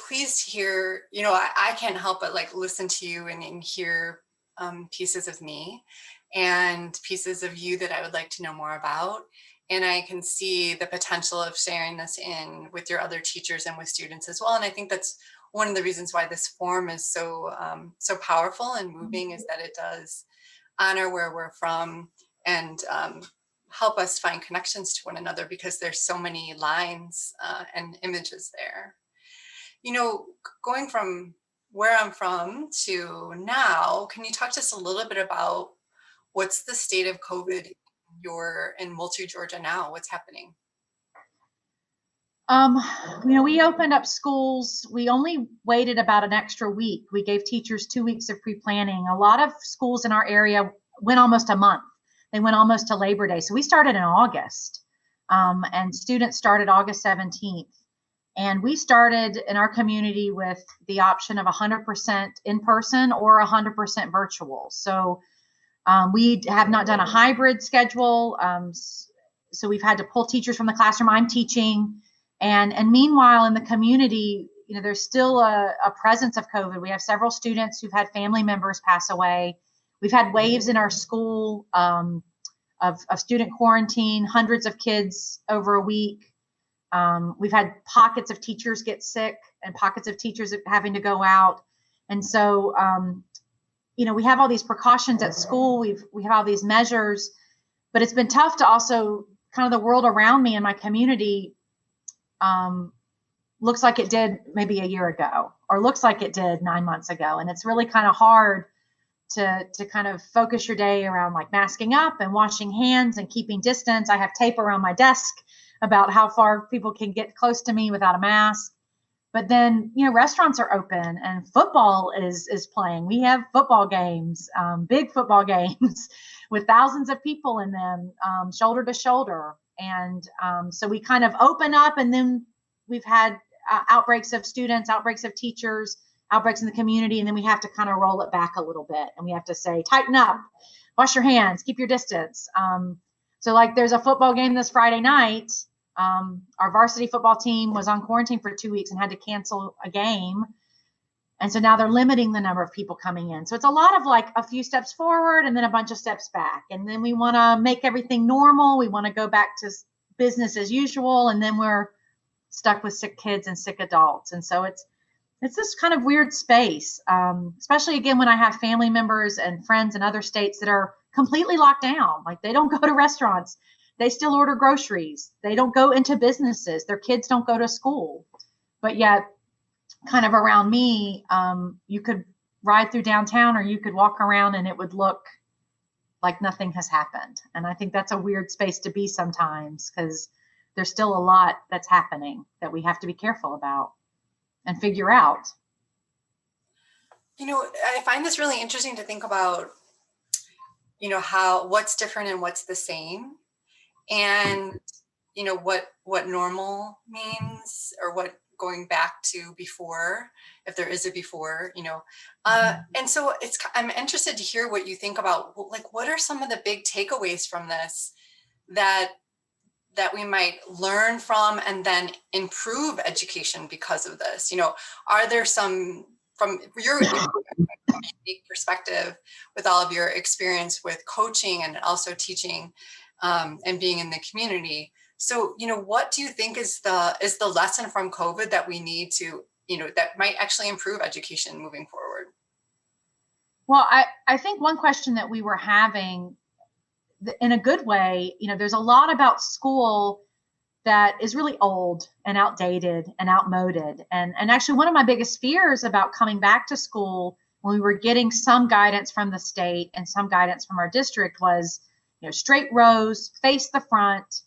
pleased to hear, I can't help but like listen to you and hear pieces of me and pieces of you that I would like to know more about. And I can see the potential of sharing this in with your other teachers and with students as well. And I think that's one of the reasons why this form is so powerful and moving, is that it does honor where we're from and help us find connections to one another, because there's so many lines and images there. Going from where I'm from to now, can you talk to us a little bit about what's the state of COVID you're in Moultrie, Georgia now? What's happening? We opened up schools. We only waited about an extra week. We gave teachers 2 weeks of pre-planning. A lot of schools in our area went almost a month. They went almost to Labor Day. So we started in August, and students started August 17th. And we started in our community with the option of 100% in person or 100% virtual. So we have not done a hybrid schedule. So we've had to pull teachers from the classroom. I'm teaching. And meanwhile, in the community, there's still a presence of COVID. We have several students who've had family members pass away. We've had waves in our school of student quarantine, hundreds of kids over a week. We've had pockets of teachers get sick and pockets of teachers having to go out. And so, we have all these precautions at school. We have all these measures, but it's been tough to also kind of the world around me and my community looks like it did maybe a year ago, or looks like it did 9 months ago. And it's really kind of hard to kind of focus your day around like masking up and washing hands and keeping distance. I have tape around my desk about how far people can get close to me without a mask. But then, restaurants are open and football is playing. We have football games, big football games with thousands of people in them, shoulder to shoulder. And so we kind of open up, and then we've had outbreaks of students, outbreaks of teachers, outbreaks in the community. And then we have to kind of roll it back a little bit. And we have to say, tighten up, wash your hands, keep your distance. So like there's a football game this Friday night. Our varsity football team was on quarantine for 2 weeks and had to cancel a game. And so now they're limiting the number of people coming in. So it's a lot of like a few steps forward and then a bunch of steps back. And then we want to make everything normal. We want to go back to business as usual. And then we're stuck with sick kids and sick adults. And so it's this kind of weird space, especially again, when I have family members and friends in other states that are completely locked down. Like they don't go to restaurants. They still order groceries. They don't go into businesses. Their kids don't go to school. But yet, kind of around me, you could ride through downtown or you could walk around and it would look like nothing has happened. And I think that's a weird space to be sometimes, because there's still a lot that's happening that we have to be careful about and figure out. I find this really interesting to think about, what's different and what's the same. And, what normal means, or what going back to before, if there is a before, and so I'm interested to hear what you think about, like, what are some of the big takeaways from this that we might learn from and then improve education because of this? Are there some, from your unique perspective with all of your experience with coaching and also teaching, and being in the community. So, what do you think is the lesson from COVID that we need to, that might actually improve education moving forward? Well, I think one question that we were having in a good way, there's a lot about school that is really old and outdated and outmoded. And actually one of my biggest fears about coming back to school when we were getting some guidance from the state and some guidance from our district was, straight rows, face the front,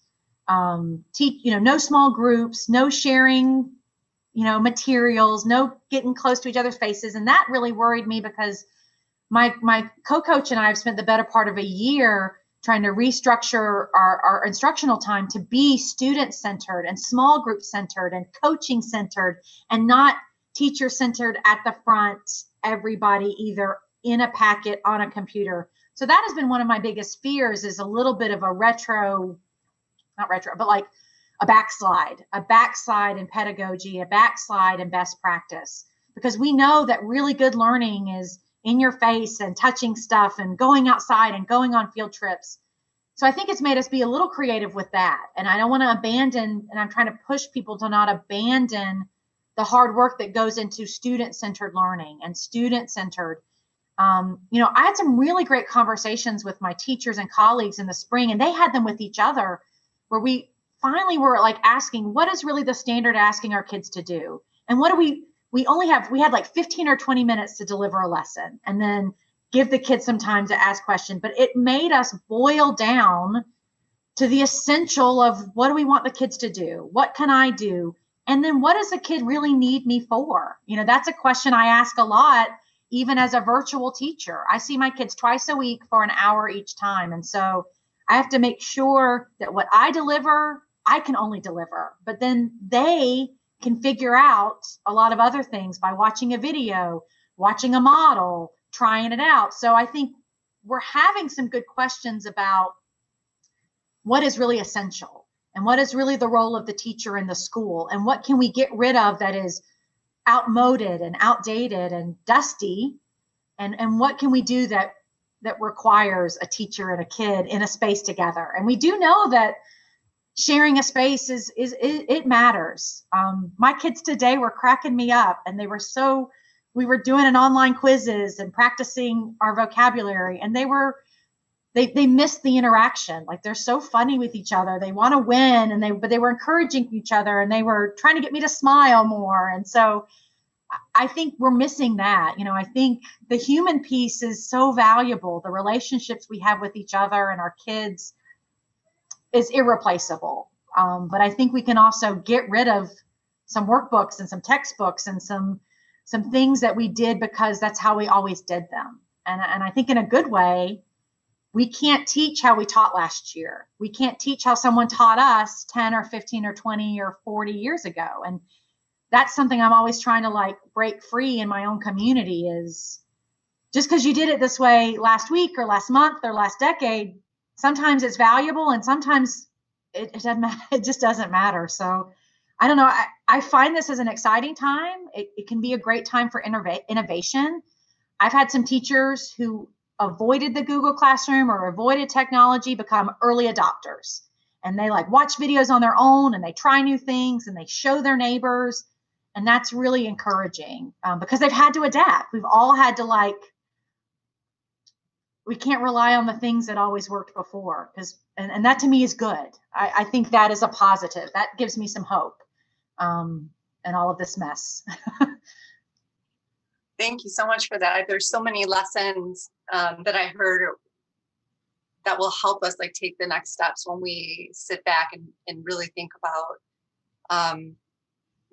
no small groups, no sharing, materials, no getting close to each other's faces. And that really worried me because my co-coach and I have spent the better part of a year trying to restructure our instructional time to be student-centered and small group-centered and coaching-centered and not teacher-centered at the front, everybody either in a packet on a computer. So that has been one of my biggest fears, is a little bit of a like a backslide in pedagogy, a backslide in best practice, because we know that really good learning is in your face and touching stuff and going outside and going on field trips. So I think it's made us be a little creative with that. And I don't want to abandon, and I'm trying to push people to not abandon the hard work that goes into student-centered learning and student-centered. I had some really great conversations with my teachers and colleagues in the spring, and they had them with each other, where we finally were like asking, what is really the standard asking our kids to do? And what do we had like 15 or 20 minutes to deliver a lesson and then give the kids some time to ask questions. But it made us boil down to the essential of, what do we want the kids to do? What can I do? And then what does a kid really need me for? That's a question I ask a lot, even as a virtual teacher. I see my kids twice a week for an hour each time. And so I have to make sure that what I deliver, I can only deliver, but then they can figure out a lot of other things by watching a video, watching a model, trying it out. So I think we're having some good questions about what is really essential and what is really the role of the teacher in the school, and what can we get rid of that is outmoded and outdated and dusty, and what can we do that requires a teacher and a kid in a space together. And we do know that sharing a space it matters. My kids today were cracking me up, and we were doing an online quizzes and practicing our vocabulary, and they missed the interaction. Like, they're so funny with each other. They want to win, but they were encouraging each other, and they were trying to get me to smile more. And so I think we're missing that. I think the human piece is so valuable. The relationships we have with each other and our kids is irreplaceable. But I think we can also get rid of some workbooks and some textbooks and some things that we did because that's how we always did them. And I think in a good way, we can't teach how we taught last year. We can't teach how someone taught us 10 or 15 or 20 or 40 years ago. And that's something I'm always trying to break free in my own community, is just because you did it this way last week or last month or last decade, sometimes it's valuable and sometimes it doesn't matter. It just doesn't matter. So I don't know. I find this as an exciting time. It can be a great time for innovation. I've had some teachers who avoided the Google Classroom or avoided technology become early adopters. And they watch videos on their own, and they try new things, and they show their neighbors. And that's really encouraging because they've had to adapt. We've all had to we can't rely on the things that always worked before, and that to me is good. I think that is a positive. That gives me some hope in all of this mess. Thank you so much for that. There's so many lessons that I heard that will help us take the next steps when we sit back and really think about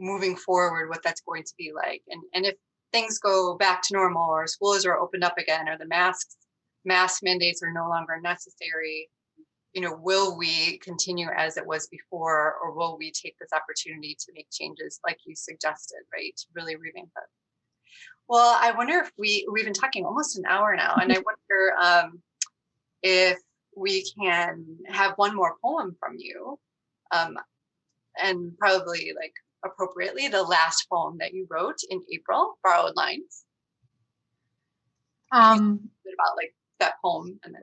moving forward, what that's going to be like. And if things go back to normal, or schools are opened up again, or the mask mandates are no longer necessary, will we continue as it was before, or will we take this opportunity to make changes like you suggested, right? To really revamp it. Well, I wonder if we've been talking almost an hour now, and I wonder if we can have one more poem from you, and probably appropriately the last poem that you wrote in April, Borrowed Lines. Can you say a bit about that poem, and then.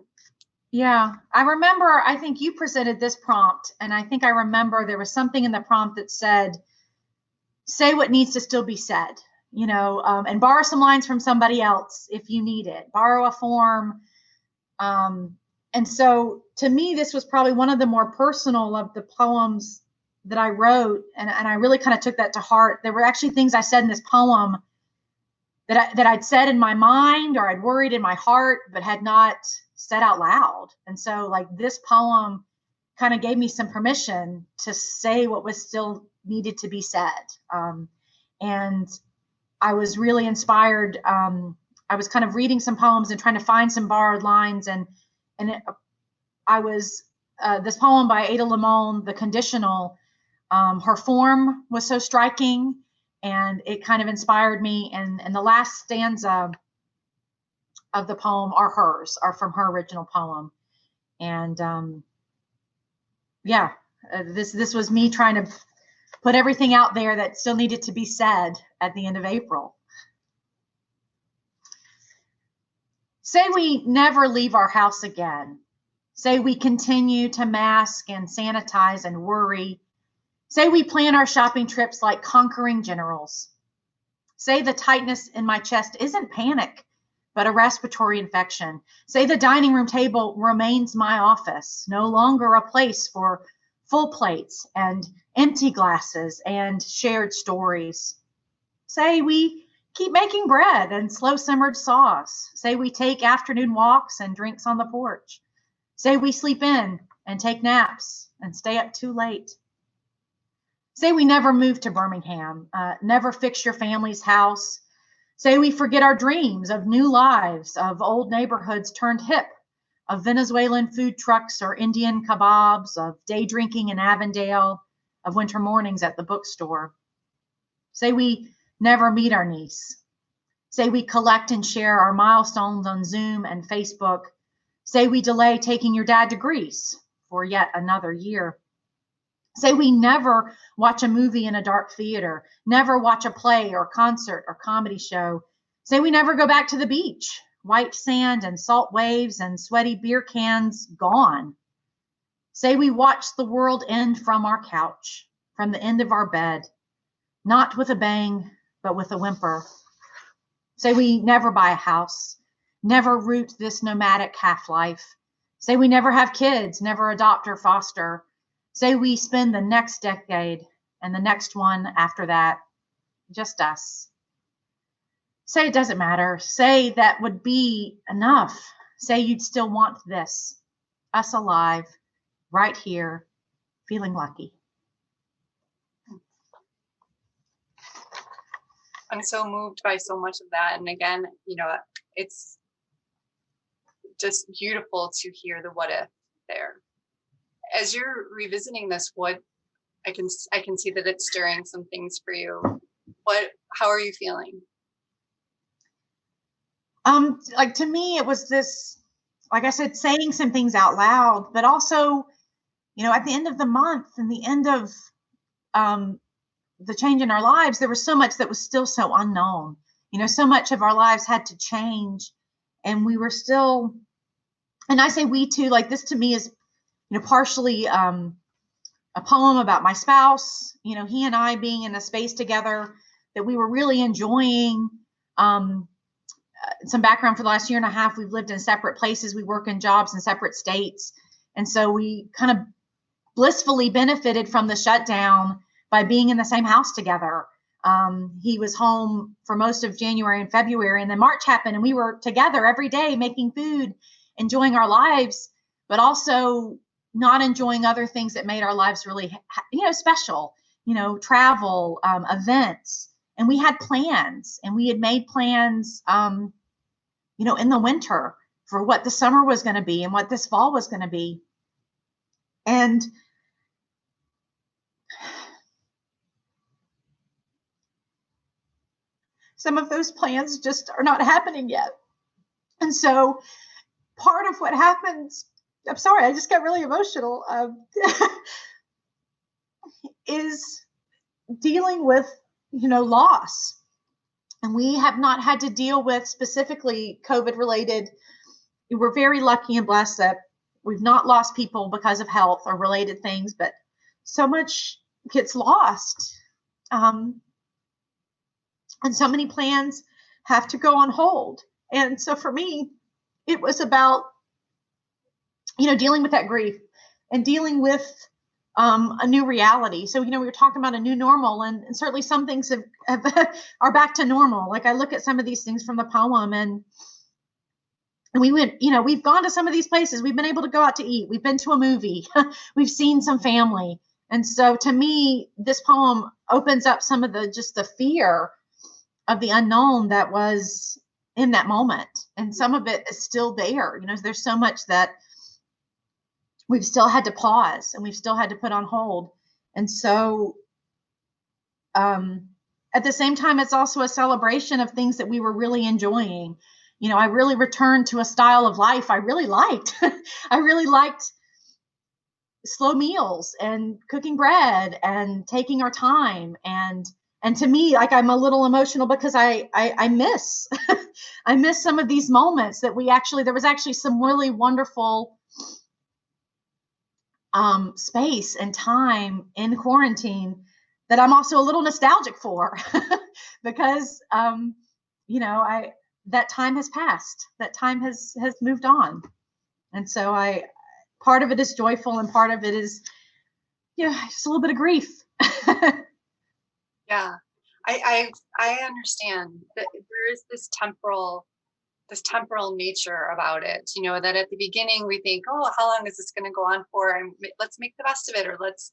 Yeah, I remember, I think you presented this prompt, and I think I remember there was something in the prompt that said, say what needs to still be said, and borrow some lines from somebody else if you need it, borrow a form. And so to me, this was probably one of the more personal of the poems that I wrote. And I really kind of took that to heart. There were actually things I said in this poem that I'd said in my mind, or I'd worried in my heart, but had not said out loud. And so this poem kind of gave me some permission to say what was still needed to be said. And I was really inspired. I was kind of reading some poems and trying to find some borrowed lines. I was this poem by Ada Limon, The Conditional. Her form was so striking, and it kind of inspired me. And the last stanza of the poem are from her original poem. And this was me trying to put everything out there that still needed to be said at the end of April. Say we never leave our house again. Say we continue to mask and sanitize and worry. Say we plan our shopping trips like conquering generals. Say the tightness in my chest isn't panic, but a respiratory infection. Say the dining room table remains my office, no longer a place for full plates and empty glasses and shared stories. Say we keep making bread and slow simmered sauce. Say we take afternoon walks and drinks on the porch. Say we sleep in and take naps and stay up too late. Say we never move to Birmingham, never fix your family's house. Say we forget our dreams of new lives, of old neighborhoods turned hip, of Venezuelan food trucks or Indian kebabs, of day drinking in Avondale, of winter mornings at the bookstore. Say we never meet our niece. Say we collect and share our milestones on Zoom and Facebook. Say we delay taking your dad to Greece for yet another year. Say we never watch a movie in a dark theater, never watch a play or concert or comedy show. Say we never go back to the beach, white sand and salt waves and sweaty beer cans gone. Say we watch the world end from our couch, from the end of our bed, not with a bang, but with a whimper. Say we never buy a house, never root this nomadic half-life. Say we never have kids, never adopt or foster. Say we spend the next decade and the next one after that, just us. Say it doesn't matter. Say that would be enough. Say you'd still want this, us alive, right here, feeling lucky. I'm so moved by so much of that. And again, it's just beautiful to hear the what if there. As you're revisiting this, what I can see that it's stirring some things for you. How are you feeling? Like to me, it was this, like I said, saying some things out loud, but also, at the end of the month and the end of the change in our lives, there was so much that was still so unknown. So much of our lives had to change, and we were still, and I say we too, like this to me is, partially a poem about my spouse, he and I being in a space together that we were really enjoying. Some background: for the last year and a half, we've lived in separate places. We work in jobs in separate states. And so we kind of blissfully benefited from the shutdown by being in the same house together. He was home for most of January and February, and then March happened, and we were together every day making food, enjoying our lives, but also not enjoying other things that made our lives really, special, travel, events. And we had plans, and we had made plans, in the winter for what the summer was going to be and what this fall was going to be. And some of those plans just are not happening yet. And so part of what happens, I'm sorry, I just got really emotional, is dealing with, loss. And we have not had to deal with specifically COVID related. We're very lucky and blessed that we've not lost people because of health or related things, but so much gets lost. And so many plans have to go on hold. And so for me, it was about, dealing with that grief and dealing with a new reality. So, we were talking about a new normal, and certainly some things are back to normal. Like I look at some of these things from the poem, and we went, we've gone to some of these places. We've been able to go out to eat. We've been to a movie. We've seen some family. And so to me, this poem opens up some of the fear of the unknown that was in that moment. And some of it is still there. There's so much that we've still had to pause and we've still had to put on hold. And so at the same time, it's also a celebration of things that we were really enjoying. I really returned to a style of life I really liked. I really liked slow meals and cooking bread and taking our time and And to me, like, I'm a little emotional because I miss I miss some of these moments that there was actually some really wonderful space and time in quarantine that I'm also a little nostalgic for because I that time has passed. That time has moved on. And so I part of it is joyful and part of it is just a little bit of grief. Yeah, I understand that there is this temporal nature about it, that at the beginning we think, oh, how long is this going to go on for? And let's make the best of it, or let's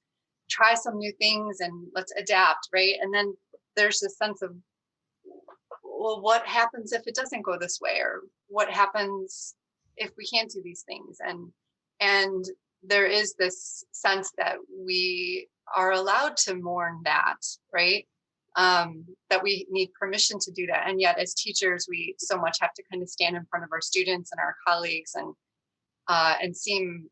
try some new things and let's adapt, right? And then there's this sense of, well, what happens if it doesn't go this way? Or what happens if we can't do these things? And there is this sense that we are allowed to mourn that, right? That we need permission to do that. And yet as teachers, we so much have to kind of stand in front of our students and our colleagues and seem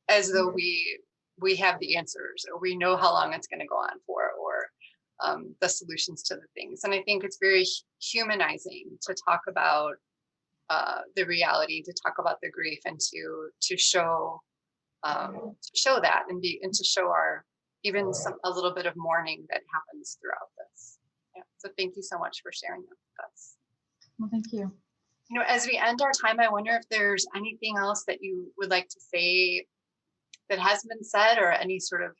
as though we have the answers, or we know how long it's going to go on for, or the solutions to the things. And I think it's very humanizing to talk about the reality, to talk about the grief, and to show that and to show our even a little bit of mourning that happens throughout this. Yeah. So thank you so much for sharing that with us. Well, thank you. As we end our time, I wonder if there's anything else that you would like to say that has been said, or any sort of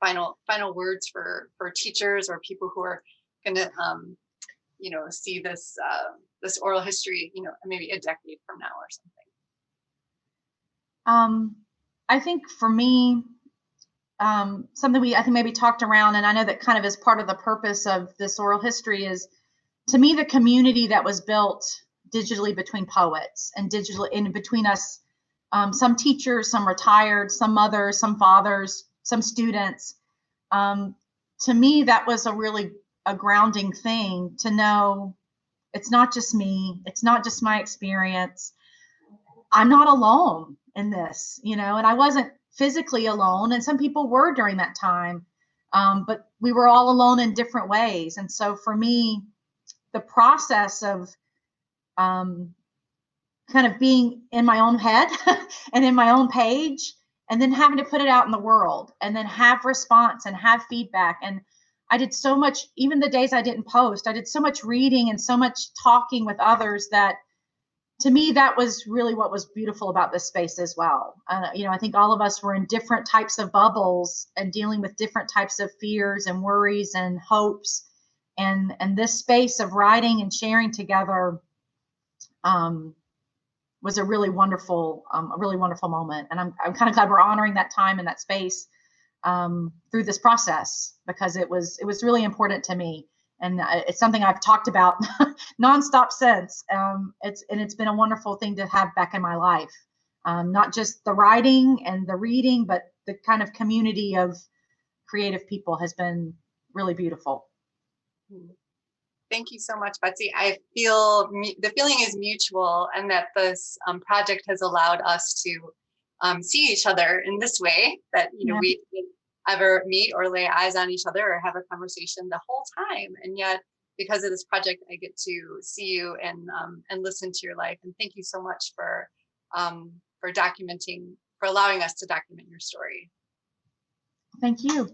final words for teachers or people who are going to see this this oral history, maybe a decade from now or something. I think for me, something I think maybe talked around, and I know that kind of is part of the purpose of this oral history, is to me the community that was built digitally between poets and digitally in between us, some teachers, some retired, some mothers, some fathers, some students. To me, that was a grounding thing to know it's not just me, it's not just my experience. I'm not alone in this, and I wasn't physically alone, and some people were during that time, but we were all alone in different ways. And so for me, the process of kind of being in my own head and in my own page, and then having to put it out in the world, and then have response and have feedback. And I did so much, even the days I didn't post, I did so much reading and so much talking with others that, to me, that was really what was beautiful about this space as well. I think all of us were in different types of bubbles and dealing with different types of fears and worries and hopes. And this space of writing and sharing together was a really wonderful moment. And I'm kind of glad we're honoring that time and that space through this process, because it was really important to me. And it's something I've talked about nonstop since. It's been a wonderful thing to have back in my life. Not just the writing and the reading, but the kind of community of creative people has been really beautiful. Thank you so much, Betsy. I feel the feeling is mutual, and that this project has allowed us to see each other in this way, that we didn't ever meet or lay eyes on each other or have a conversation the whole time. And yet, because of this project, I get to see you and listen to your life. And thank you so much for allowing us to document your story. Thank you.